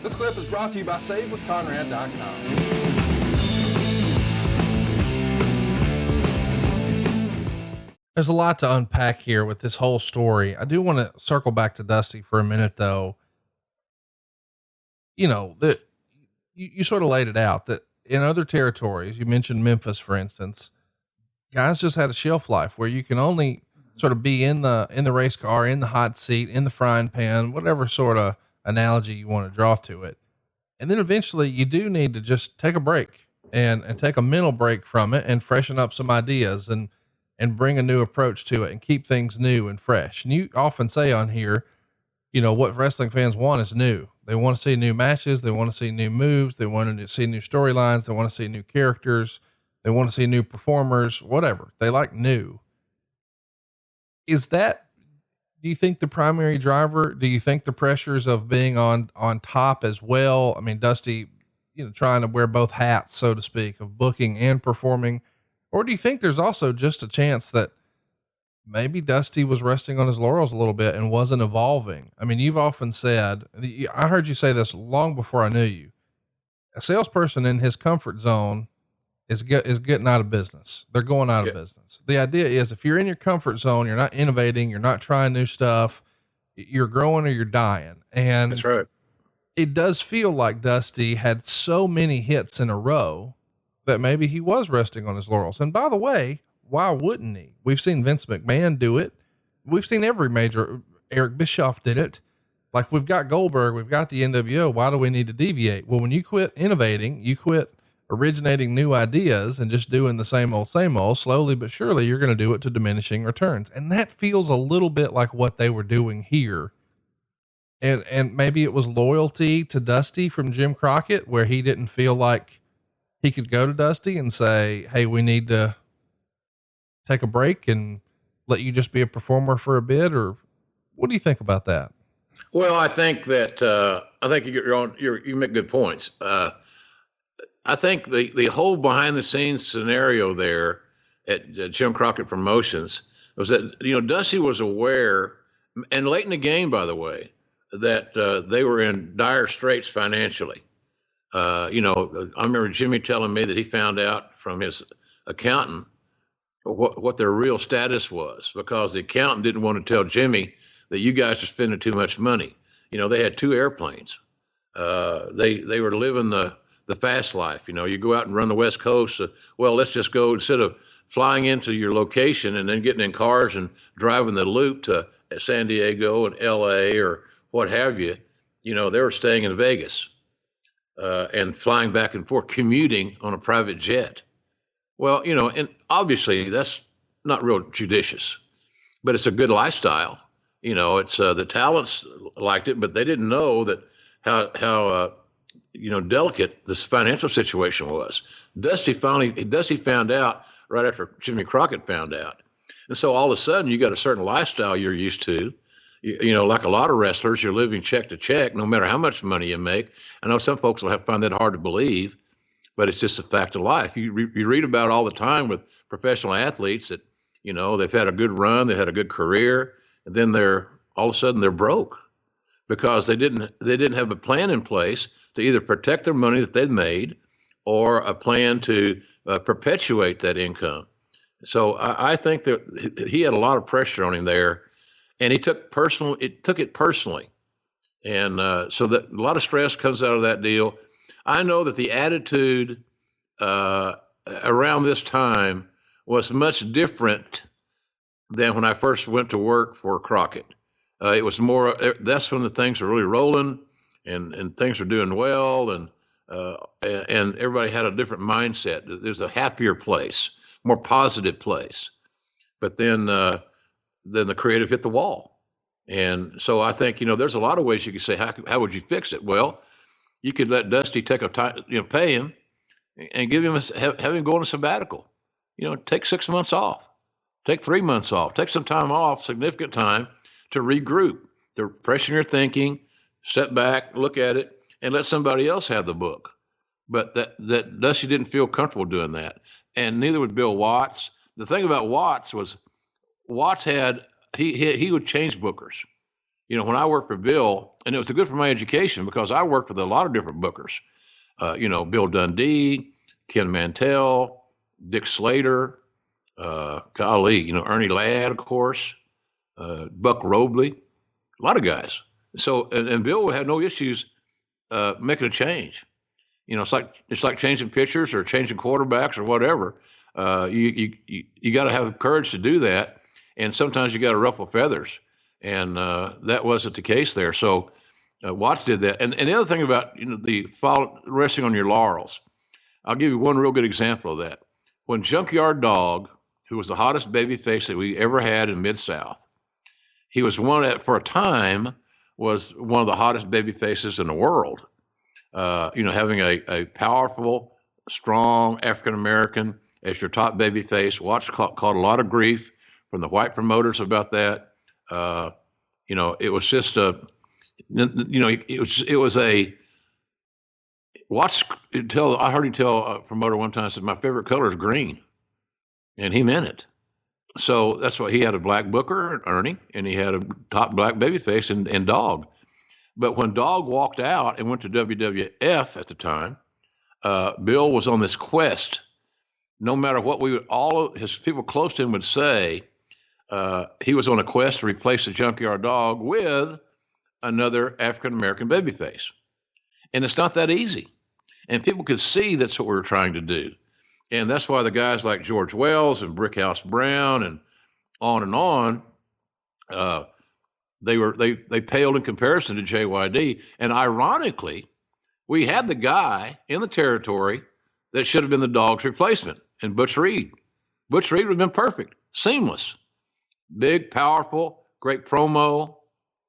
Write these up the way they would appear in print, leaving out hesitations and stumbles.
This clip is brought to you by SaveWithConrad.com. There's a lot to unpack here with this whole story. I do want to circle back to Dusty for a minute, though. You know, that you sort of laid it out that in other territories, you mentioned Memphis, for instance, guys just had a shelf life where you can only sort of be in the race car, in the hot seat, in the frying pan, whatever sort of analogy you want to draw to it. And then eventually you do need to just take a break and take a mental break from it and freshen up some ideas and bring a new approach to it and keep things new and fresh. And you often say on here, you know, what wrestling fans want is new. They want to see new matches. They want to see new moves. They want to see new storylines. They want to see new characters. They want to see new performers, whatever. They like new. Is that, do you think the primary driver? Do you think the pressures of being on top as well? I mean, Dusty, you know, trying to wear both hats, so to speak, of booking and performing, or do you think there's also just a chance that maybe Dusty was resting on his laurels a little bit and wasn't evolving? I mean, you've often said, I heard you say this long before I knew you, a salesperson in his comfort zone is getting out of business. They're going out of business. The idea is if you're in your comfort zone, you're not innovating, you're not trying new stuff, you're growing or you're dying. And that's right. It does feel like Dusty had so many hits in a row that maybe he was resting on his laurels. And by the way, why wouldn't he? We've seen Vince McMahon do it. We've seen every major, Eric Bischoff did it. Like we've got Goldberg, we've got the NWO. Why do we need to deviate? Well, when you quit innovating, you quit originating new ideas and just doing the same old, slowly but surely, you're going to do it to diminishing returns. And that feels a little bit like what they were doing here. And maybe it was loyalty to Dusty from Jim Crockett, where he didn't feel like he could go to Dusty and say, hey, we need to take a break and let you just be a performer for a bit. Or what do you think about that? Well, I think that, you make good points. I think the whole behind the scenes scenario there at Jim Crockett Promotions was that, you know, Dusty was aware, and late in the game, by the way, that they were in dire straits financially. You know, I remember Jimmy telling me that he found out from his accountant what their real status was, because the accountant didn't want to tell Jimmy that you guys are spending too much money. You know, they had 2 airplanes. They were living the fast life. You know, you go out and run the West Coast. Well, let's just go, instead of flying into your location and then getting in cars and driving the loop to San Diego and LA or what have you, you know, they were staying in Vegas and flying back and forth, commuting on a private jet. Well, you know, and obviously that's not real judicious, but it's a good lifestyle. You know, it's the talents liked it, but they didn't know that how you know, delicate this financial situation was. Dusty found out right after Jimmy Crockett found out. And so all of a sudden you got a certain lifestyle you're used to. You know, like a lot of wrestlers, you're living check to check, no matter how much money you make. I know some folks will find that hard to believe, but it's just a fact of life. You read about it all the time with professional athletes that, you know, they've had a good run, they had a good career, and then all of a sudden they're broke because they didn't have a plan in place to either protect their money that they'd made or a plan to perpetuate that income. So I think that he had a lot of pressure on him there, and he took it personally. And so that a lot of stress comes out of that deal. I know that the attitude around this time was much different than when I first went to work for Crockett. It was more, that's when the things were really rolling and things were doing well, and everybody had a different mindset. There's a happier place, more positive place. But then the creative hit the wall. And so I think, you know, there's a lot of ways you could say, how would you fix it? Well, you could let Dusty take a time, you know, pay him and give him have him go on a sabbatical. You know, take 6 months off, take 3 months off, take some time off, significant time to regroup, to freshen your thinking, step back, look at it, and let somebody else have the book. But that Dusty didn't feel comfortable doing that, and neither would Bill Watts. The thing about Watts was Watts he would change bookers. When I worked for Bill, and it was good for my education because I worked with a lot of different bookers. Bill Dundee, Ken Mantell, Dick Slater, Ernie Ladd, of course, Buck Robley, a lot of guys. So, and Bill had no issues making a change. It's like changing pitchers or changing quarterbacks or whatever. You got to have the courage to do that, and sometimes you got to ruffle feathers, and that wasn't the case there. So Watts did that, and the other thing about the resting on your laurels, I'll give you one real good example of that. When Junkyard Dog, who was the hottest baby face that we ever had in Mid-South, he was one that for a time was one of the hottest baby faces in the world. Having a powerful, strong African American as your top baby face. Watts caught a lot of grief from the white promoters about that. It was just it was a Watts. I heard him tell a promoter one time, said, "My favorite color is green," and he meant it. So that's why he had a black booker, Ernie, and he had a top black babyface and Dog. But when Dog walked out and went to WWF at the time, Bill was on this quest. No matter what all of his people close to him would say, he was on a quest to replace the Junkyard Dog with another African American babyface. And it's not that easy. And people could see that's what we were trying to do. And that's why the guys like George Wells and Brickhouse Brown and on, they paled in comparison to JYD. And ironically, we had the guy in the territory that should have been the Dog's replacement, and Butch Reed. Butch Reed would have been perfect, seamless, big, powerful, great promo.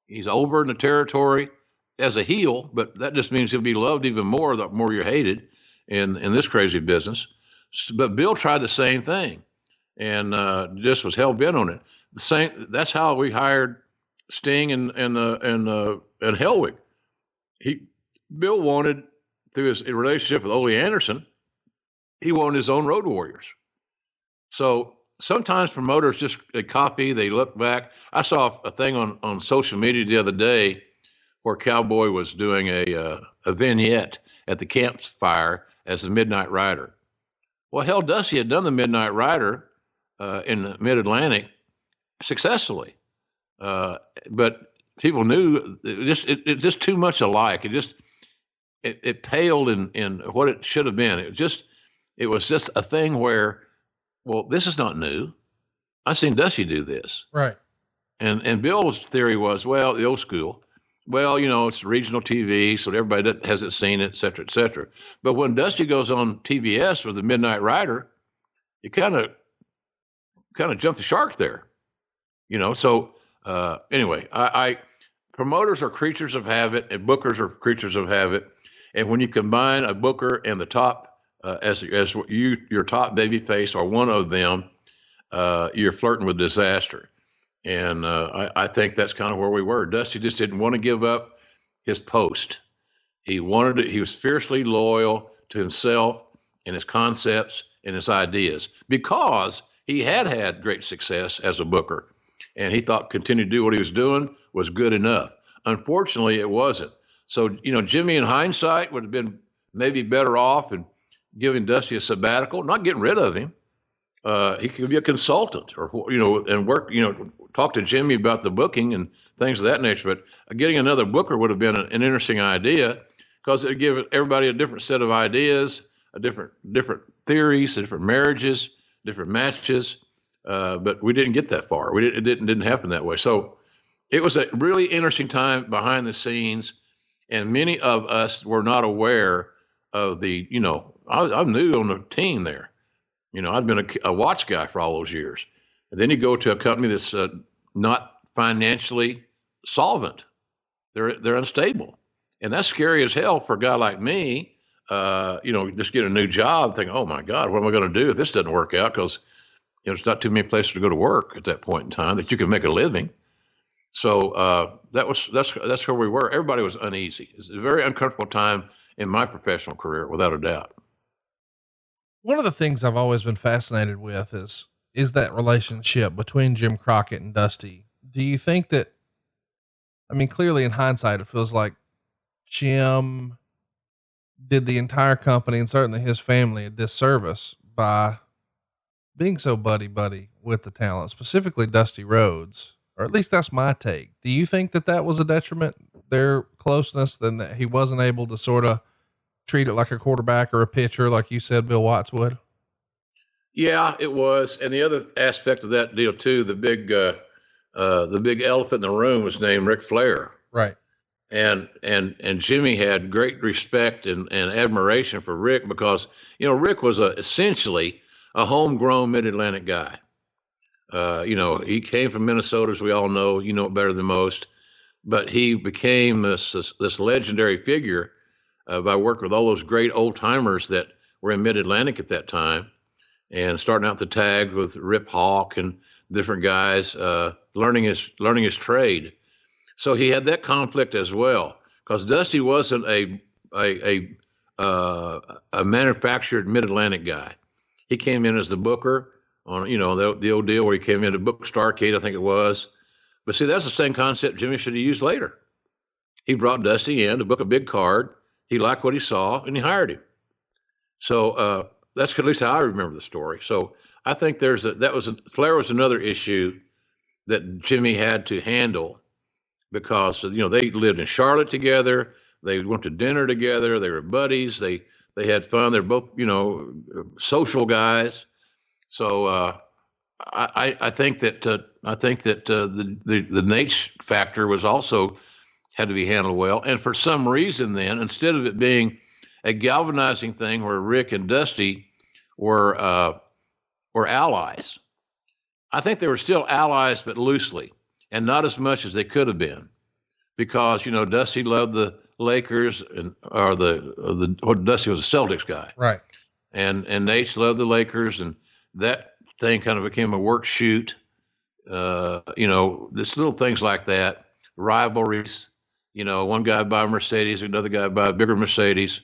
He's over in the territory as a heel, but that just means he'll be loved even more the more you're hated in this crazy business. But Bill tried the same thing, and just was hell bent on it. The same. That's how we hired Sting and Hellwig. Bill wanted, through his relationship with Ole Anderson, he wanted his own Road Warriors. So sometimes promoters just copy. They look back. I saw a thing on social media the other day where Cowboy was doing a vignette at the campfire as the Midnight Rider. Well, hell, Dusty had done the Midnight Rider in the Mid-Atlantic successfully, but people knew it just too much alike. It paled in what it should have been. It was just a thing where, well, this is not new. I've seen Dusty do this, right? And Bill's theory was, well, the old school. Well, it's regional TV, so everybody hasn't seen it, et cetera, et cetera. But when Dusty goes on TBS with the Midnight Rider, you kind of jump the shark there, So anyway, I promoters are creatures of habit, and bookers are creatures of habit. And when you combine a booker and the top as your top baby face or one of them, you're flirting with disaster. And I think that's kind of where we were. Dusty just didn't want to give up his post. He was fiercely loyal to himself and his concepts and his ideas because he had great success as a booker. And he thought continue to do what he was doing was good enough. Unfortunately, it wasn't. So, Jimmy in hindsight would have been maybe better off in giving Dusty a sabbatical, not getting rid of him. He could be a consultant or, and work, talk to Jimmy about the booking and things of that nature. But getting another booker would have been an interesting idea because it would give everybody a different set of ideas, a different theories, different marriages, different matches. But we didn't get that far. It didn't happen that way. So it was a really interesting time behind the scenes. And many of us were not aware of I'm new on the team there. I'd been a watch guy for all those years. And then you go to a company that's not financially solvent. They're unstable. And that's scary as hell for a guy like me, just get a new job thinking, oh my God, what am I going to do if this doesn't work out? Because, there's not too many places to go to work at that point in time that you can make a living. So that's where we were. Everybody was uneasy. It's a very uncomfortable time in my professional career, without a doubt. One of the things I've always been fascinated with is that relationship between Jim Crockett and Dusty. Do you think that I mean, clearly in hindsight, it feels like Jim did the entire company and certainly his family a disservice by being so buddy buddy with the talent, specifically Dusty Rhodes, or at least that's my take. Do you think that that was a detriment, their closeness, than that he wasn't able to sort of treat it like a quarterback or a pitcher, like you said, Bill Watts would? Yeah, it was. And the other aspect of that deal too, the big elephant in the room was named Ric Flair. Right. And Jimmy had great respect and admiration for Rick because, Rick was essentially a homegrown mid-Atlantic guy. He came from Minnesota, as we all know, you know it better than most, but he became this legendary figure by working with all those great old timers that were in mid-Atlantic at that time and starting out the tag with Rip Hawk and different guys, learning his trade. So he had that conflict as well, because Dusty wasn't a manufactured Mid-Atlantic guy. He came in as the booker on, the old deal where he came in to book Starcade, I think it was. But see, that's the same concept Jimmy should have used later. He brought Dusty in to book a big card. He liked what he saw, and he hired him. So that's at least how I remember the story. So I think Flair was another issue that Jimmy had to handle, because they lived in Charlotte together, they went to dinner together, they were buddies, they had fun, they're both social guys. So I think that the Nate factor was also had to be handled well, and for some reason then, instead of it being a galvanizing thing where Rick and Dusty were allies, I think they were still allies, but loosely, and not as much as they could have been, because Dusty loved the Lakers, Dusty was a Celtics guy, right? And Nate loved the Lakers, and that thing kind of became a work shoot. Just little things like that, rivalries. One guy buy a Mercedes, another guy buy a bigger Mercedes,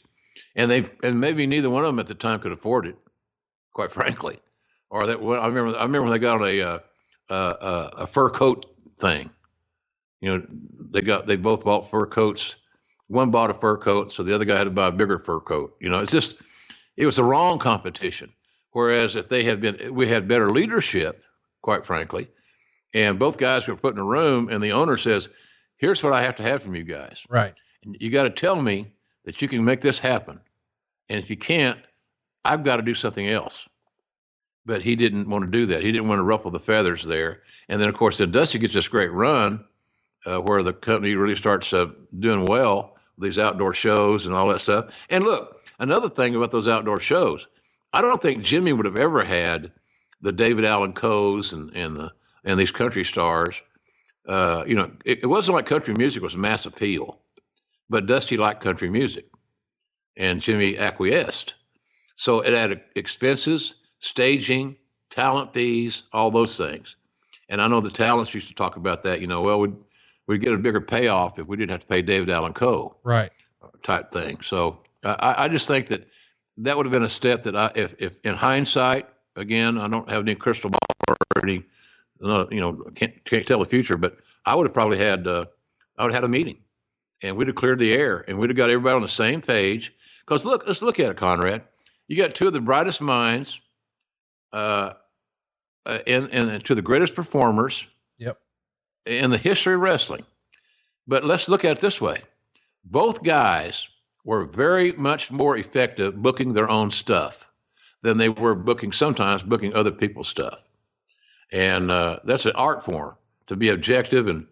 and maybe neither one of them at the time could afford it, quite frankly. Or that I remember when they got on a fur coat thing. They both bought fur coats. One bought a fur coat, so the other guy had to buy a bigger fur coat. It was the wrong competition. Whereas if we had better leadership, quite frankly, and both guys were put in a room, and the owner says, "Here's what I have to have from you guys. Right. And you got to tell me that you can make this happen. And if you can't, I've got to do something else." But he didn't want to do that. He didn't want to ruffle the feathers there. And then, of course, then Dusty gets this great run where the company really starts doing well with these outdoor shows and all that stuff. And look, another thing about those outdoor shows, I don't think Jimmy would have ever had the David Allan Coes and these country stars. It wasn't like country music was a mass appeal, but Dusty liked country music, and Jimmy acquiesced. So it had expenses, staging, talent fees, all those things. And I know the talents used to talk about that, we'd get a bigger payoff if we didn't have to pay David Allan Coe. Right. Type thing. So I just think that would have been a step that if in hindsight, again, I don't have any crystal ball or any, can't tell the future, but I would have probably had a meeting, and we'd have cleared the air, and we'd have got everybody on the same page. Because let's look at it, Conrad. You got two of the brightest minds, and two of the greatest performers. Yep. In the history of wrestling. But let's look at it this way. Both guys were very much more effective booking their own stuff than they were sometimes booking other people's stuff. And that's an art form, to be objective and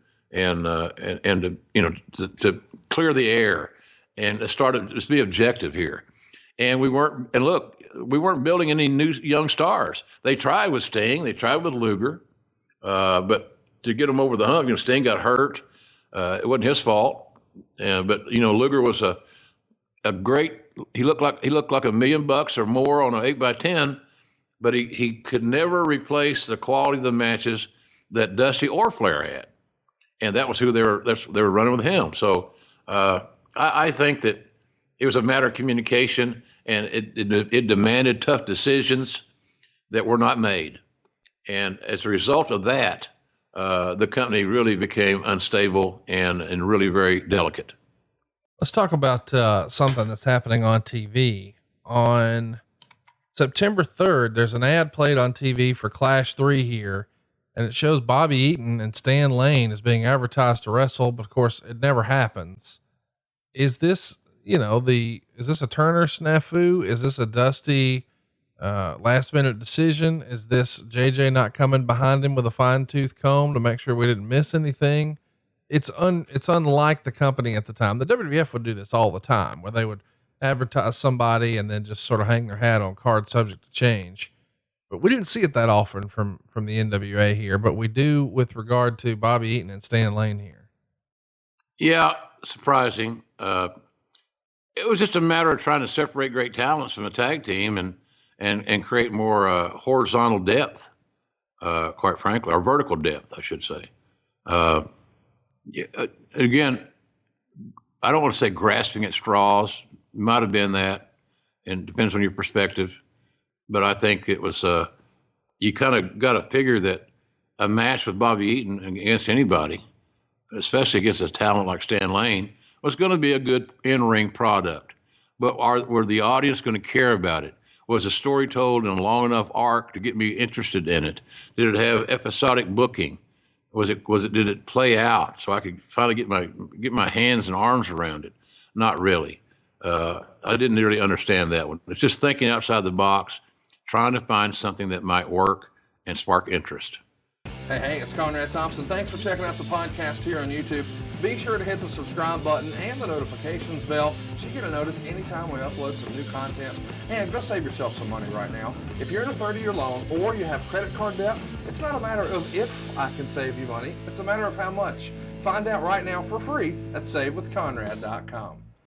to clear the air and to be objective here. And we weren't building any new young stars. They tried with Sting, they tried with Luger, but to get him over the hump, Sting got hurt. It wasn't his fault. But Luger was a great. He looked like $1 million or more on an 8x10, but he could never replace the quality of the matches that Dusty or Flair had, and that was who they were running with him. So I think that it was a matter of communication, and it demanded tough decisions that were not made, and as a result of that, the company really became unstable and really very delicate. Let's talk about something that's happening on TV. On September 3rd, there's an ad played on TV for Clash 3 here, and it shows Bobby Eaton and Stan Lane as being advertised to wrestle, but of course it never happens. Is this, is this a Turner snafu? Is this a Dusty last minute decision? Is this JJ not coming behind him with a fine tooth comb to make sure we didn't miss anything? It's unlike the company at the time. The WWF would do this all the time, where they would advertise somebody and then just sort of hang their hat on card subject to change. But we didn't see it that often from the NWA here, but we do with regard to Bobby Eaton and Stan Lane here. Yeah. Surprising. It was just a matter of trying to separate great talents from a tag team and create more horizontal depth, quite frankly, or vertical depth, I should say. Again, I don't want to say grasping at straws. Might have been that, and it depends on your perspective. But I think it was, you kind of got to figure that a match with Bobby Eaton against anybody, especially against a talent like Stan Lane, was going to be a good in-ring product. But were the audience going to care about it? Was the story told in a long enough arc to get me interested in it? Did it have episodic booking? Did it play out so I could finally get my hands and arms around it? Not really. I didn't really understand that one. It's just thinking outside the box, trying to find something that might work and spark interest. Hey, it's Conrad Thompson. Thanks for checking out the podcast here on YouTube. Be sure to hit the subscribe button and the notifications bell so you get a notice anytime we upload some new content. And go save yourself some money right now. If you're in a 30-year loan or you have credit card debt, it's not a matter of if I can save you money. It's a matter of how much. Find out right now for free at SaveWithConrad.com.